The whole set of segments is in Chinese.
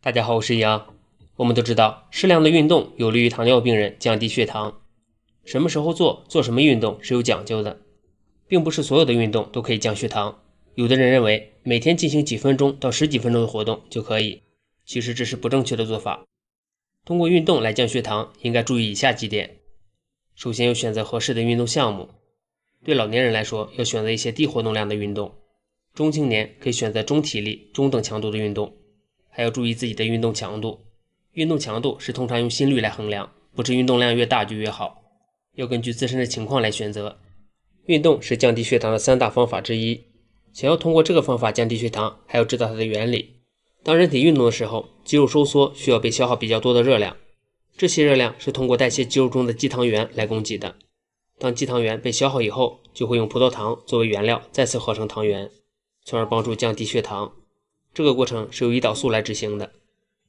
大家好，我是杨。我们都知道，适量的运动有利于糖尿病人降低血糖。什么时候做什么运动是有讲究的，并不是所有的运动都可以降血糖。有的人认为每天进行几分钟到十几分钟的活动就可以，其实这是不正确的做法。通过运动来降血糖，应该注意以下几点。首先要选择合适的运动项目。对老年人来说，要选择一些低活动量的运动。中青年可以选择中体力、中等强度的运动。还要注意自己的运动强度。运动强度是通常用心率来衡量，不是运动量越大就越好，要根据自身的情况来选择。运动是降低血糖的3大方法之一，想要通过这个方法降低血糖，还要知道它的原理。当人体运动的时候，肌肉收缩需要被消耗比较多的热量，这些热量是通过代谢肌肉中的肌糖原来供给的。当肌糖原被消耗以后，就会用葡萄糖作为原料再次合成糖原，从而帮助降低血糖。这个过程是由胰岛素来执行的。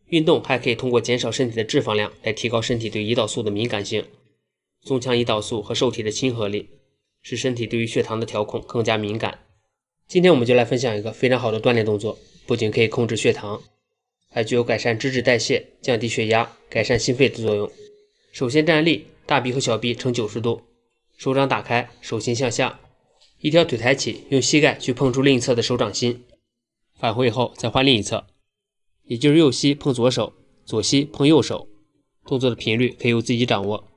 运动还可以通过减少身体的脂肪量来提高身体对胰岛素的敏感性，增强胰岛素和受体的亲和力，使身体对于血糖的调控更加敏感。今天我们就来分享一个非常好的锻炼动作，不仅可以控制血糖，还具有改善脂质代谢、降低血压、改善心肺的作用。首先站立，大臂和小臂呈90度，手掌打开，手心向下，一条腿抬起，用膝盖去碰触另一侧的手掌心，返回后再换另一侧，也就是右膝碰左手，左膝碰右手。动作的频率可以由自己掌握。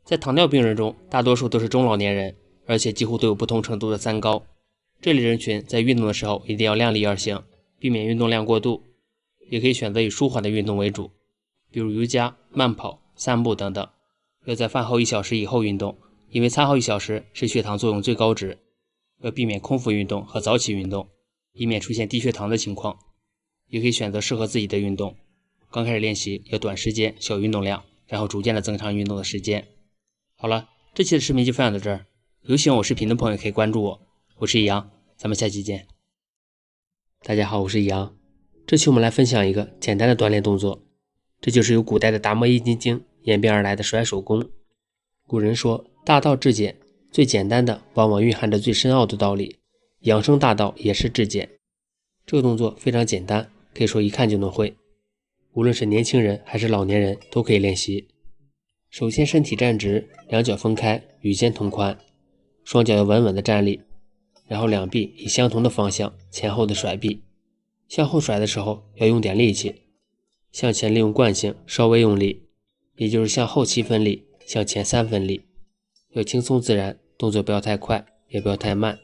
在糖尿病人中，大多数都是中老年人，而且几乎都有不同程度的三高。这类人群在运动的时候一定要量力而行，避免运动量过度。也可以选择以舒缓的运动为主，比如瑜伽、慢跑、散步等等。要在饭后1小时以后运动，因为餐后1小时是血糖作用最高值。要避免空腹运动和早起运动，以免出现低血糖的情况。也可以选择适合自己的运动。刚开始练习要短时间、小运动量，然后逐渐的增长运动的时间。好了，这期的视频就分享到这儿。有喜欢我视频的朋友可以关注我，我是易阳，咱们下期见。大家好，我是易阳。这期我们来分享一个简单的锻炼动作，这就是由古代的达摩易筋经演变而来的甩手功。古人说，大道至简，最简单的往往蕴含着最深奥的道理，养生大道也是至简。这个动作非常简单，可以说一看就能会，无论是年轻人还是老年人都可以练习。首先身体站直，两脚分开，与肩同宽，双脚要稳稳的站立，然后两臂以相同的方向前后的甩臂。向后甩的时候要用点力气，向前利用惯性稍微用力，也就是向后7分力，向前3分力，要轻松自然，动作不要太快，也不要太慢。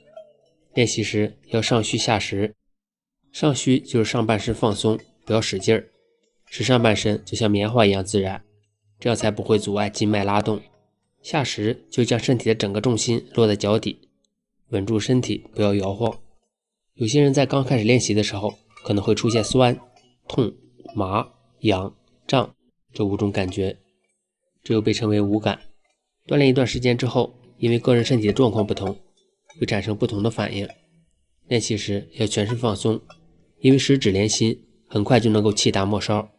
练习时要上虚下实，上虚就是上半身放松，不要使劲儿，使上半身就像棉花一样自然，这样才不会阻碍经脉拉动。下实就将身体的整个重心落在脚底，稳住身体，不要摇晃。有些人在刚开始练习的时候可能会出现酸、痛、麻、痒、胀这5种感觉，这又被称为五感。锻炼一段时间之后，因为个人身体的状况不同，会产生不同的反应。练习时要全身放松，因为十指连心，很快就能够气达末梢。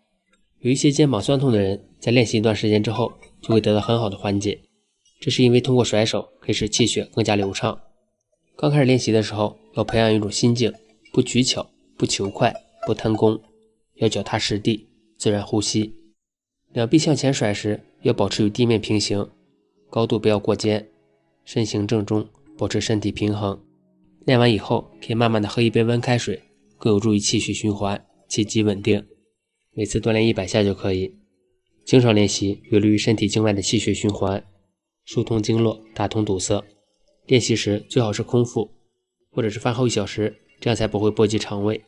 有一些肩膀酸痛的人，在练习一段时间之后，就会得到很好的缓解。这是因为通过甩手可以使气血更加流畅。刚开始练习的时候，要培养一种心境，不取巧，不求快，不贪功，要脚踏实地，自然呼吸。两臂向前甩时，要保持与地面平行，高度不要过肩，身形正中，保持身体平衡。练完以后，可以慢慢的喝一杯温开水，更有助于气血循环，气机稳定。每次锻炼100下就可以。经常练习有利于身体经脉的气血循环，疏通经络，打通堵塞。练习时最好是空腹，或者是饭后1小时，这样才不会波及肠胃。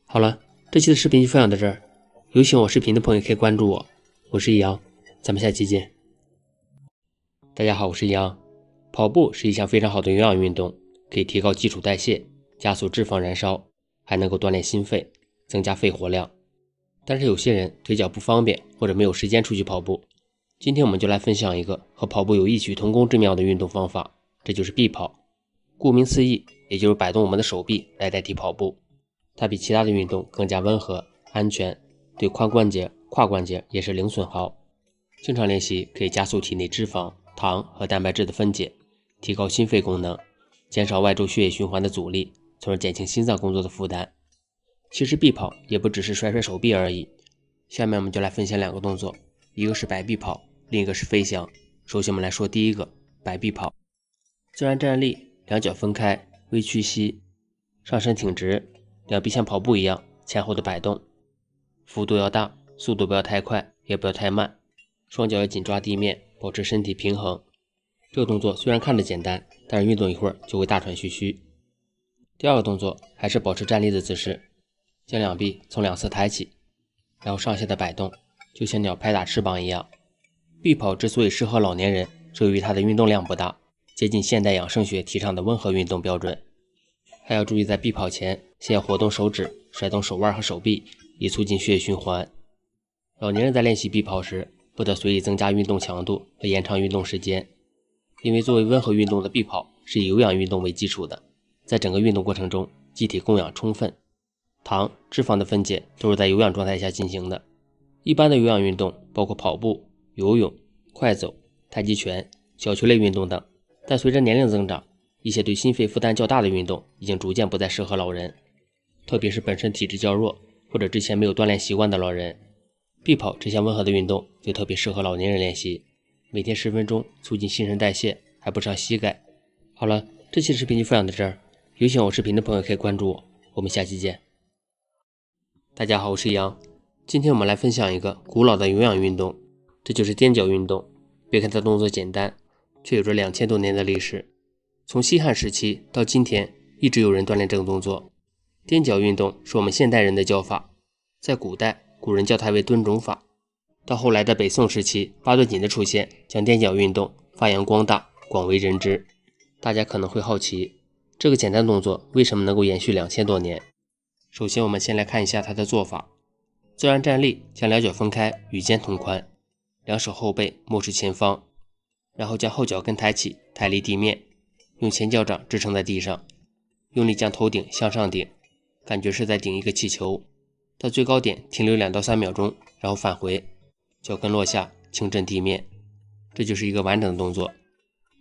好了，这期的视频就分享到这儿。有喜欢我视频的朋友可以关注我，我是易阳，咱们下期见。大家好，我是易阳。跑步是一项非常好的有氧运动，可以提高基础代谢，加速脂肪燃烧，还能够锻炼心肺，增加肺活量。但是有些人腿脚不方便，或者没有时间出去跑步。今天我们就来分享一个和跑步有异曲同工之妙的运动方法，这就是臂跑。顾名思义，也就是摆动我们的手臂来代替跑步。它比其他的运动更加温和、安全，对髋关节、胯关节也是零损耗。经常练习可以加速体内脂肪、糖和蛋白质的分解，提高心肺功能，减少外周血液循环的阻力，从而减轻心脏工作的负担。其实臂跑也不只是甩甩手臂而已，下面我们就来分享2个动作，一个是摆臂跑，另一个是飞翔。首先我们来说第一个，摆臂跑。自然站立，两脚分开，微屈膝，上身挺直，两臂像跑步一样前后的摆动，幅度要大，速度不要太快，也不要太慢，双脚要紧抓地面，保持身体平衡。这个动作虽然看着简单，但是运动一会儿就会大喘吁吁。第二个动作还是保持站立的姿势，将两臂从两侧抬起，然后上下的摆动，就像鸟拍打翅膀一样。臂跑之所以适合老年人，是由于它的运动量不大，接近现代养生学提倡的温和运动标准。还要注意在臂跑前先要活动手指，甩动手腕和手臂，以促进血液循环。老年人在练习臂跑时，不得随意增加运动强度和延长运动时间，因为作为温和运动的臂跑是以有氧运动为基础的，在整个运动过程中机体供氧充分，糖、脂肪的分解都是在有氧状态下进行的。一般的有氧运动包括跑步、游泳、快走、太极拳、小球类运动等，但随着年龄增长，一些对心肺负担较大的运动已经逐渐不再适合老人，特别是本身体质较弱或者之前没有锻炼习惯的老人。臂跑这项温和的运动就特别适合老年人练习，每天10分钟，促进新陈代谢，还不伤膝盖。好了，这期视频就分享到这儿，有喜欢我视频的朋友可以关注我，我们下期见。大家好，我是杨，今天我们来分享一个古老的有氧运动，这就是踮脚运动。别看它动作简单，却有着2000多年的历史。从西汉时期到今天，一直有人锻炼这个动作。踮脚运动是我们现代人的叫法，在古代古人叫它为蹲踵法。到后来的北宋时期，八段锦的出现将踮脚运动发扬光大，广为人知。大家可能会好奇，这个简单动作为什么能够延续2000多年？首先我们先来看一下它的做法。自然站立，将两脚分开，与肩同宽，两手后背，目视前方，然后将后脚跟抬起，抬离地面，用前脚掌支撑在地上，用力将头顶向上顶，感觉是在顶一个气球，到最高点停留2到3秒钟，然后返回，脚跟落下，轻震地面。这就是一个完整的动作。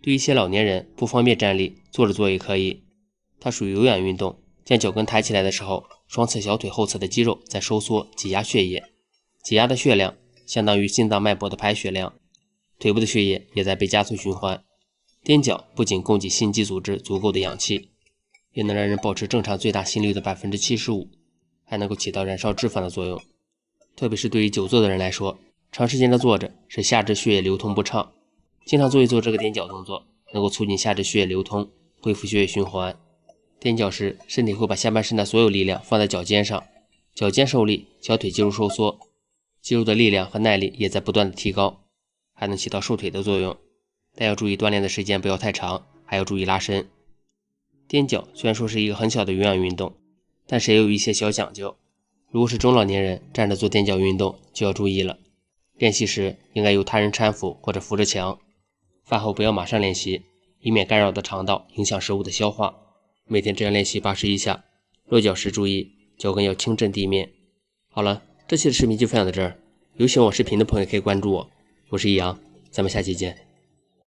对一些老年人不方便站立，坐着做也可以。它属于有氧运动，将脚跟抬起来的时候，双侧小腿后侧的肌肉在收缩挤压血液，挤压的血量相当于心脏脉搏的排血量，腿部的血液也在被加速循环。踮脚不仅供给心肌组织足够的氧气，也能让人保持正常最大心率的 75%， 还能够起到燃烧脂肪的作用。特别是对于久坐的人来说，长时间的坐着使下肢血液流通不畅，经常做一做这个踮脚动作，能够促进下肢血液流通，恢复血液循环。踮脚时，身体会把下半身的所有力量放在脚尖上，脚尖受力，小腿肌肉收缩，肌肉的力量和耐力也在不断的提高，还能起到瘦腿的作用。但要注意锻炼的时间不要太长，还要注意拉伸。踮脚虽然说是一个很小的有氧运动，但是也有一些小讲究。如果是中老年人站着做踮脚运动就要注意了，练习时应该由他人搀扶或者扶着墙，饭后不要马上练习，以免干扰到肠道，影响食物的消化。每天这样练习81下，落脚时注意脚跟要轻震地面。好了，这期的视频就分享到这儿，有喜欢我视频的朋友可以关注我，我是易阳，咱们下期见。